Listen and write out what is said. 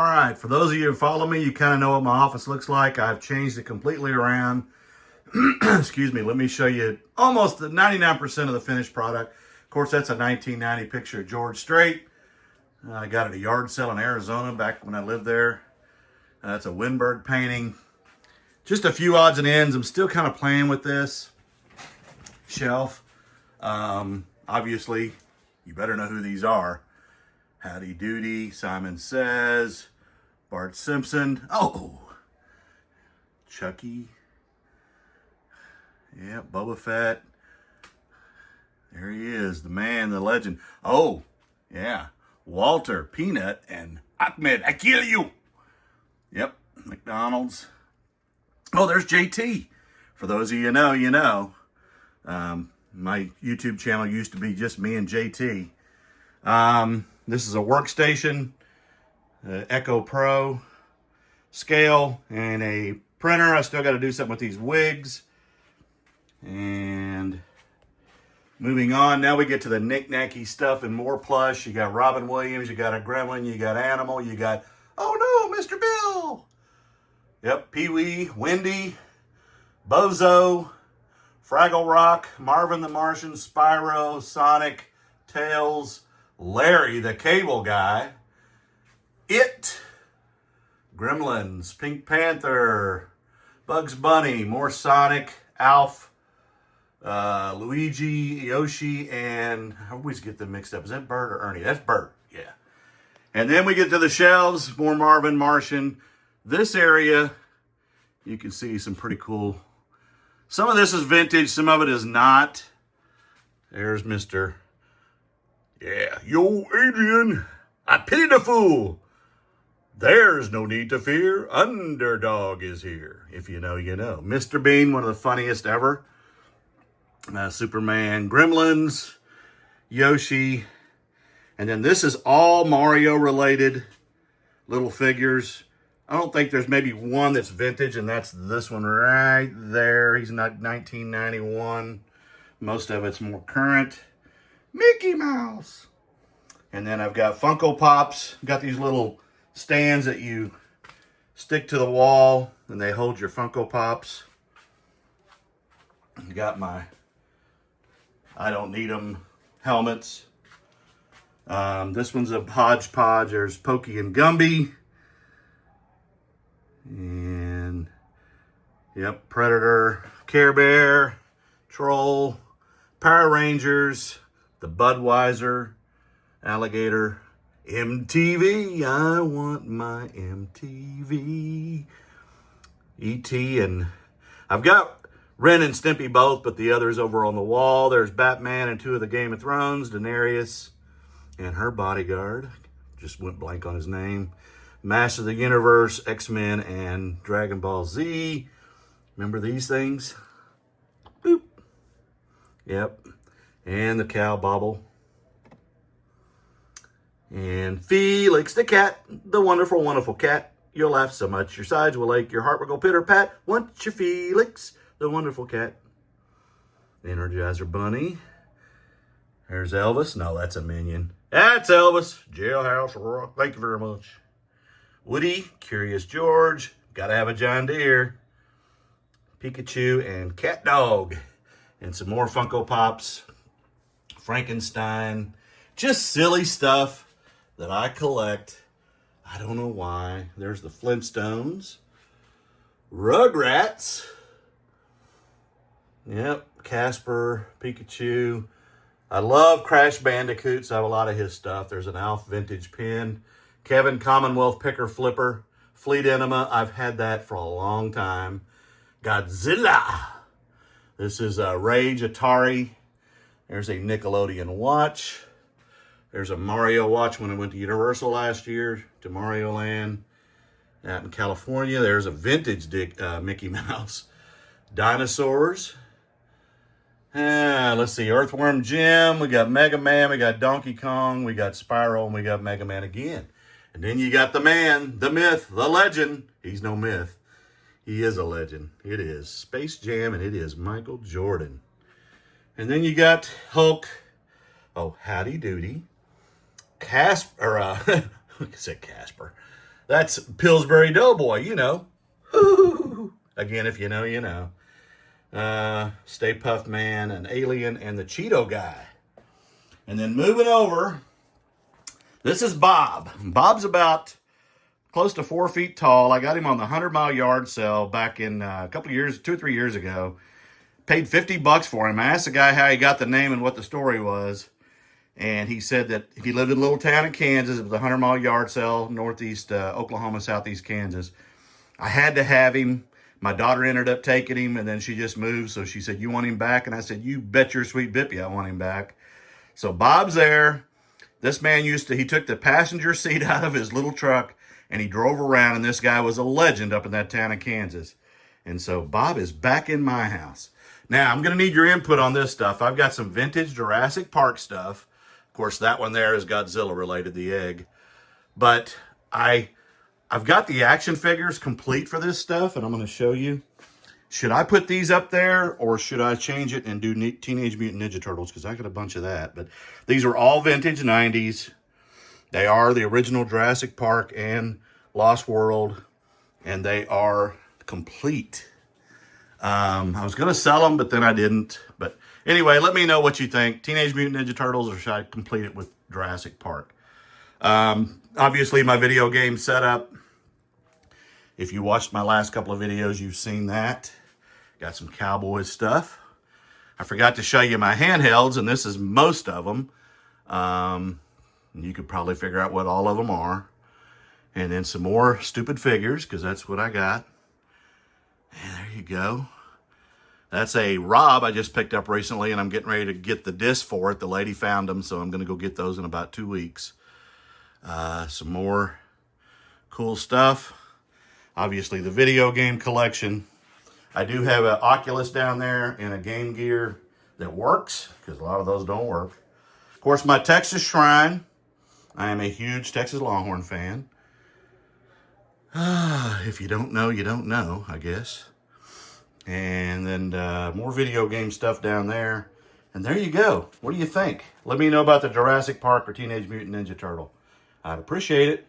All right, for those of you who follow me, you kind of know what my office looks like. I've changed it completely around. Excuse me, let me show you almost the 99% of the finished product. Of course, that's a 1990 picture of George Strait. I got it at a yard sale in Arizona back when I lived there. That's a Winberg painting. Just a few odds and ends. I'm still kind of playing with this shelf. Obviously, you better know who these are. Howdy Doody, Simon Says, Bart Simpson. Oh, Chucky. Yeah, Boba Fett. There he is, the man, the legend. Oh, yeah, Walter, Peanut, and Ahmed, I kill you. Yep, McDonald's. Oh, there's JT. For those of you know, you know. My YouTube channel used to be just me and JT. This is a workstation, Echo Pro scale, and a printer. I still got to do something with these wigs. And moving on, now we get to the knick-knacky stuff and more plush. You got Robin Williams, you got a Gremlin, you got Animal, you got, oh no, Mr. Bill. Yep, Pee-wee, Wendy, Bozo, Fraggle Rock, Marvin the Martian, Spyro, Sonic, Tails, Larry the Cable Guy, It, Gremlins, Pink Panther, Bugs Bunny, more Sonic, Alf, Luigi, Yoshi, and I always get them mixed up. Is that Bert or Ernie? That's Bert, yeah. And then we get to the shelves, more Marvin, Martian. This area, you can see some pretty cool. Some of this is vintage, some of it is not. There's Mr. Yeah, yo, Adrian, I pity the fool. There's no need to fear. Underdog is here. If you know, you know. Mr. Bean, one of the funniest ever. Superman, Gremlins, Yoshi. And then this is all Mario related little figures. I don't think there's maybe one that's vintage, and that's this one right there. He's not 1991. Most of it's more current. Mickey Mouse. And then I've got Funko Pops. Got these little stands that you stick to the wall and they hold your Funko Pops. Got my I don't need them helmets. This one's a hodgepodge. There's Pokey and Gumby. And yep, Predator, Care Bear, Troll, Power Rangers, the Budweiser, Alligator, MTV, I want my MTV, E.T., and I've got Ren and Stimpy both, but the other's over on the wall. There's Batman and two of the Game of Thrones, Daenerys and her bodyguard. Just went blank on his name. Master of the Universe, X-Men, and Dragon Ball Z. Remember these things? Boop. Yep. And the cow bobble. And Felix the cat, the wonderful, wonderful cat. You'll laugh so much your sides will ache, your heart will go pitter-pat. Want you, Felix, the wonderful cat. Energizer Bunny. There's Elvis. No, that's a minion. That's Elvis. Jailhouse Rock. Thank you very much. Woody, Curious George. Gotta have a John Deere. Pikachu and Cat Dog. And some more Funko Pops. Frankenstein. Just silly stuff that I collect. I don't know why. There's the Flintstones. Rugrats. Yep. Casper, Pikachu. I love Crash Bandicoots. I have a lot of his stuff. There's an Alf vintage pin. Kevin Commonwealth Picker Flipper. Fleet Enema. I've had that for a long time. Godzilla. This is a Rage Atari. There's a Nickelodeon watch. There's a Mario watch when I went to Universal last year, to Mario Land out in California. There's a vintage Mickey Mouse. Dinosaurs. Let's see, Earthworm Jim. We got Mega Man. We got Donkey Kong. We got Spyro. And we got Mega Man again. And then you got the man, the myth, the legend. He's no myth. He is a legend. It is Space Jam, and it is Michael Jordan. And then you got Hulk. Oh, howdy doody. Casper. I said Casper. That's Pillsbury Doughboy, you know. Again, if you know, you know. Stay Puft Man, an Alien, and the Cheeto Guy. And then moving over, this is Bob. Bob's about close to 4 feet tall. I got him on the 100-mile yard sale back in a couple of years, 2 or 3 years ago. Paid $50 for him. I asked the guy how he got the name and what the story was. And he said that he lived in a little town in Kansas. It was a 100-mile yard sale, northeast Oklahoma, southeast Kansas. I had to have him. My daughter ended up taking him, and then she just moved. So she said, "You want him back?" And I said, "You bet your sweet bippy I want him back." So Bob's there. This man he took the passenger seat out of his little truck, and he drove around, and this guy was a legend up in that town of Kansas. And so Bob is back in my house. Now, I'm going to need your input on this stuff. I've got some vintage Jurassic Park stuff. Of course, that one there is Godzilla related, the egg. But I've got the action figures complete for this stuff, and I'm going to show you. Should I put these up there, or should I change it and do Teenage Mutant Ninja Turtles? Because I got a bunch of that. But these are all vintage 90s. They are the original Jurassic Park and Lost World, and they are complete. I was going to sell them, but then I didn't. But anyway, let me know what you think. Teenage Mutant Ninja Turtles, or should I complete it with Jurassic Park? Obviously, my video game setup. If you watched my last couple of videos, you've seen that. Got some cowboy stuff. I forgot to show you my handhelds, and this is most of them. You could probably figure out what all of them are. And then some more stupid figures, because that's what I got. And there you go. That's a Rob I just picked up recently, and I'm getting ready to get the disc for it. The lady found them, so I'm going to go get those in about 2 weeks. Some more cool stuff. Obviously, the video game collection. I do have an Oculus down there and a Game Gear that works, because a lot of those don't work. Of course, my Texas Shrine. I am a huge Texas Longhorn fan. If you don't know, you don't know, I guess. And then more video game stuff down there. And there you go. What do you think? Let me know about the Jurassic Park or Teenage Mutant Ninja Turtle. I'd appreciate it.